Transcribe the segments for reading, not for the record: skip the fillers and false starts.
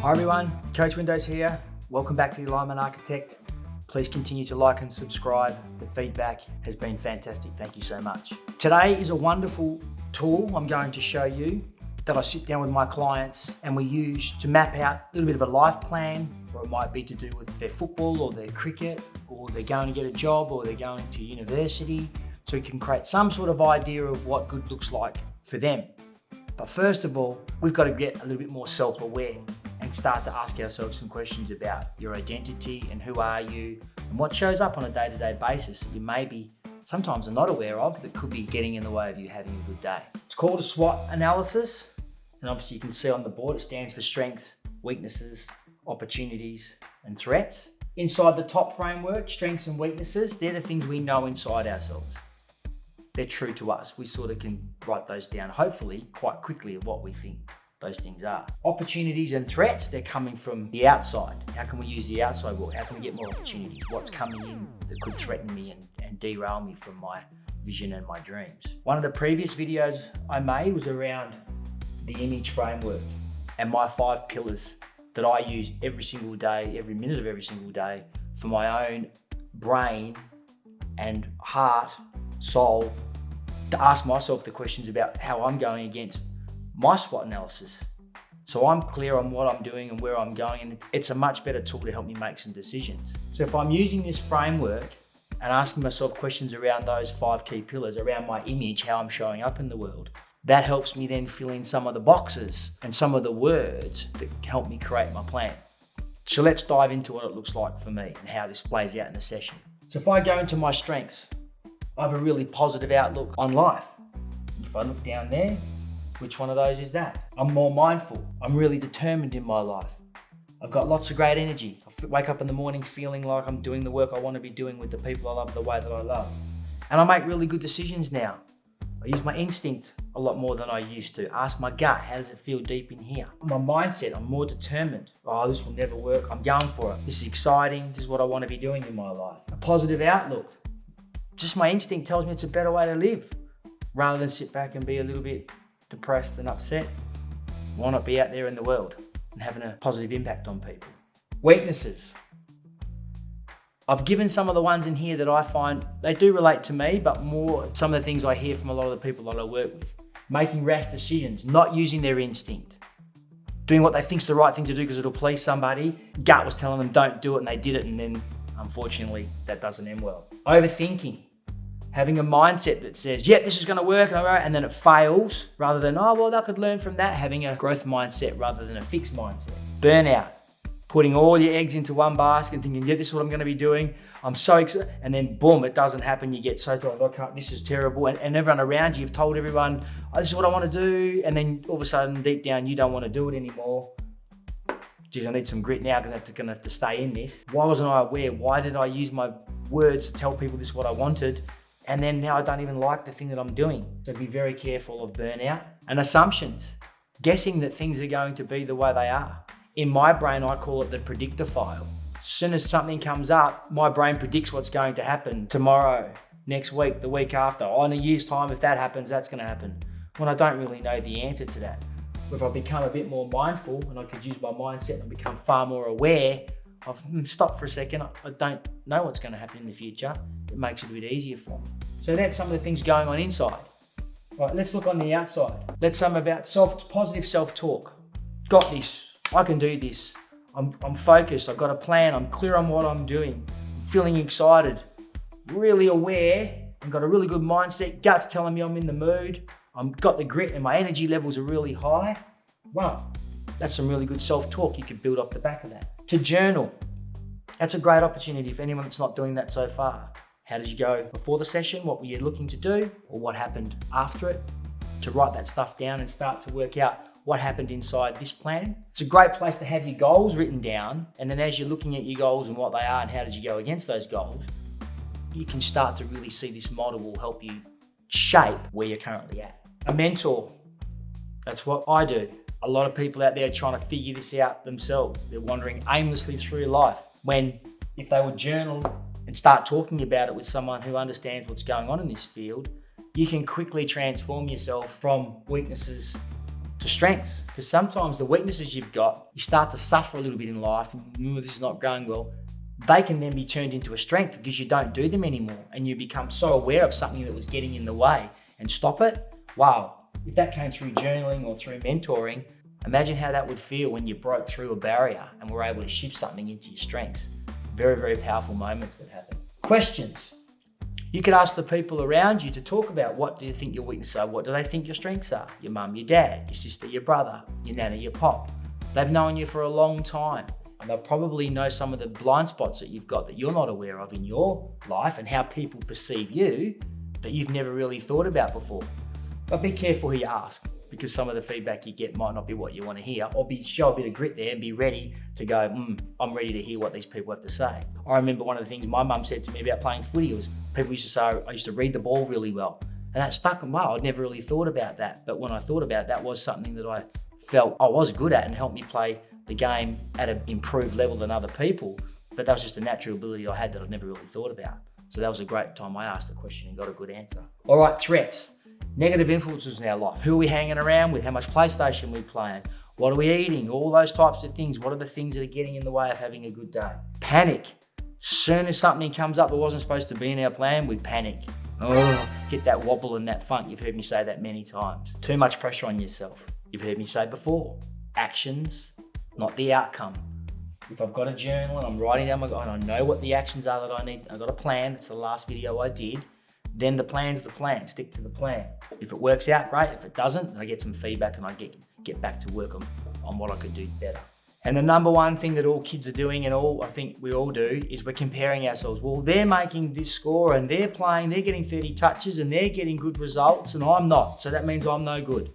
Hi everyone, Coach Windows here. Welcome back to the Alignment Architect. Please continue to like and subscribe. The feedback has been fantastic. Thank you so much. Today is a wonderful tool I'm going to show you that I sit down with my clients and we use to map out a little bit of a life plan, or it might be to do with their football or their cricket, or they're going to get a job, or they're going to university. So we can create some sort of idea of what good looks like for them. But first of all, we've got to get a little bit more self-aware and start to ask ourselves some questions about your identity and who are you and what shows up on a day-to-day basis that you maybe sometimes are not aware of that could be getting in the way of you having a good day. It's called a SWOT analysis, and obviously you can see on the board it stands for strengths, weaknesses, opportunities and threats. Inside the top framework, strengths and weaknesses, they're the things we know inside ourselves. They're true to us. We sort of can write those down, hopefully quite quickly, of what we think those things are. Opportunities and threats, they're coming from the outside. How can we use the outside world? How can we get more opportunities? What's coming in that could threaten me and derail me from my vision and my dreams? One of the previous videos I made was around the image framework and my 5 pillars that I use every single day, every minute of every single day, for my own brain and heart, soul, to ask myself the questions about how I'm going against my SWOT analysis. So I'm clear on what I'm doing and where I'm going, and it's a much better tool to help me make some decisions. So if I'm using this framework and asking myself questions around those 5 key pillars, around my image, how I'm showing up in the world, that helps me then fill in some of the boxes and some of the words that help me create my plan. So let's dive into what it looks like for me and how this plays out in the session. So if I go into my strengths, I have a really positive outlook on life. If I look down there, which one of those is that? I'm more mindful. I'm really determined in my life. I've got lots of great energy. I wake up in the morning feeling like I'm doing the work I want to be doing with the people I love the way that I love. And I make really good decisions now. I use my instinct a lot more than I used to. Ask my gut, how does it feel deep in here? My mindset, I'm more determined. Oh, this will never work. I'm going for it. This is exciting. This is what I want to be doing in my life. A positive outlook. Just my instinct tells me it's a better way to live. Rather than sit back and be a little bit depressed and upset, why not be out there in the world and having a positive impact on people? Weaknesses. I've given some of the ones in here that I find they do relate to me, but more some of the things I hear from a lot of the people that I work with. Making rash decisions, not using their instinct. Doing what they think's the right thing to do because it'll please somebody. Gut was telling them don't do it and they did it, and then unfortunately that doesn't end well. Overthinking. Having a mindset that says, yeah, this is going to work, and then it fails, rather than, oh, well, I could learn from that. Having a growth mindset rather than a fixed mindset. Burnout. Putting all your eggs into one basket and thinking, yeah, this is what I'm going to be doing. I'm so excited. And then boom, it doesn't happen. You get so told, this is terrible. And everyone around you, you've told everyone, oh, this is what I want to do. And then all of a sudden, deep down, you don't want to do it anymore. Geez, I need some grit now because I'm going to have to stay in this. Why wasn't I aware? Why did I use my words to tell people this is what I wanted? And then now I don't even like the thing that I'm doing. So be very careful of burnout and assumptions. Guessing that things are going to be the way they are. In my brain, I call it the predictor file. As soon as something comes up, my brain predicts what's going to happen tomorrow, next week, the week after. Oh, in a year's time, if that happens, that's going to happen. When I don't really know the answer to that. If I become a bit more mindful and I could use my mindset and become far more aware of, stop for a second, I don't know what's going to happen in the future. It makes it a bit easier for me. So that's some of the things going on inside. Right, let's look on the outside. Let's some about positive self-talk. Got this. I can do this. I'm focused. I've got a plan. I'm clear on what I'm doing. I'm feeling excited. Really aware. I've got a really good mindset. Gut's telling me I'm in the mood. I've got the grit and my energy levels are really high. Well, that's some really good self-talk you could build off the back of that. To journal. That's a great opportunity for anyone that's not doing that so far. How did you go before the session? What were you looking to do? Or what happened after it? To write that stuff down and start to work out what happened inside this plan. It's a great place to have your goals written down. And then as you're looking at your goals and what they are and how did you go against those goals, you can start to really see this model will help you shape where you're currently at. A mentor. That's what I do. A lot of people out there are trying to figure this out themselves. They're wandering aimlessly through life when if they would journal and start talking about it with someone who understands what's going on in this field, you can quickly transform yourself from weaknesses to strengths. Because sometimes the weaknesses you've got, you start to suffer a little bit in life and this is not going well. They can then be turned into a strength because you don't do them anymore and you become so aware of something that was getting in the way and stop it. Wow, if that came through journaling or through mentoring, imagine how that would feel when you broke through a barrier and were able to shift something into your strengths. Very, very powerful moments that happen. Questions. You could ask the people around you to talk about what do you think your weaknesses are? What do they think your strengths are? Your mum, your dad, your sister, your brother, your nana, your pop. They've known you for a long time. And they'll probably know some of the blind spots that you've got that you're not aware of in your life and how people perceive you that you've never really thought about before. But be careful who you ask because some of the feedback you get might not be what you want to hear, or show a bit of grit there and be ready to go, I'm ready to hear what these people have to say. I remember one of the things my mum said to me about playing footy was people used to say I used to read the ball really well. And that stuck in. Wow, I'd never really thought about that. But when I thought about that was something that I felt I was good at and helped me play the game at an improved level than other people, but that was just a natural ability I had that I'd never really thought about. So that was a great time I asked the question and got a good answer. All right, threats. Negative influences in our life. Who are we hanging around with? How much PlayStation we playing? What are we eating? All those types of things. What are the things that are getting in the way of having a good day? Panic. Soon as something comes up that wasn't supposed to be in our plan, we panic. Oh, get that wobble and that funk. You've heard me say that many times. Too much pressure on yourself. You've heard me say before. Actions, not the outcome. If I've got a journal and I'm writing down and I know what the actions are that I need, I've got a plan, it's the last video I did, then the plan's the plan, stick to the plan. If it works out, great. If it doesn't, I get some feedback and I get back to work on what I could do better. And the number one thing that all kids are doing and I think we all do is we're comparing ourselves. Well, they're making this score and they're playing, they're getting 30 touches and they're getting good results and I'm not. So that means I'm no good.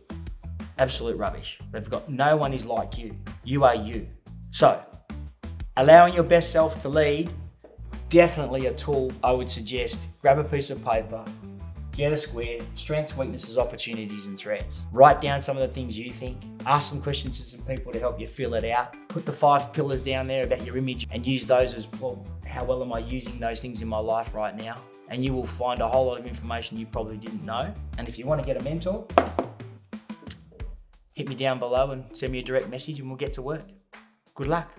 Absolute rubbish. No one is like you. You are you. So, allowing your best self to lead, definitely a tool I would suggest. Grab a piece of paper, get a square, strengths, weaknesses, opportunities, and threats. Write down some of the things you think. Ask some questions to some people to help you fill it out. Put the 5 pillars down there about your image and use those as, well, how well am I using those things in my life right now? And you will find a whole lot of information you probably didn't know. And if you want to get a mentor, hit me down below and send me a direct message and we'll get to work. Good luck.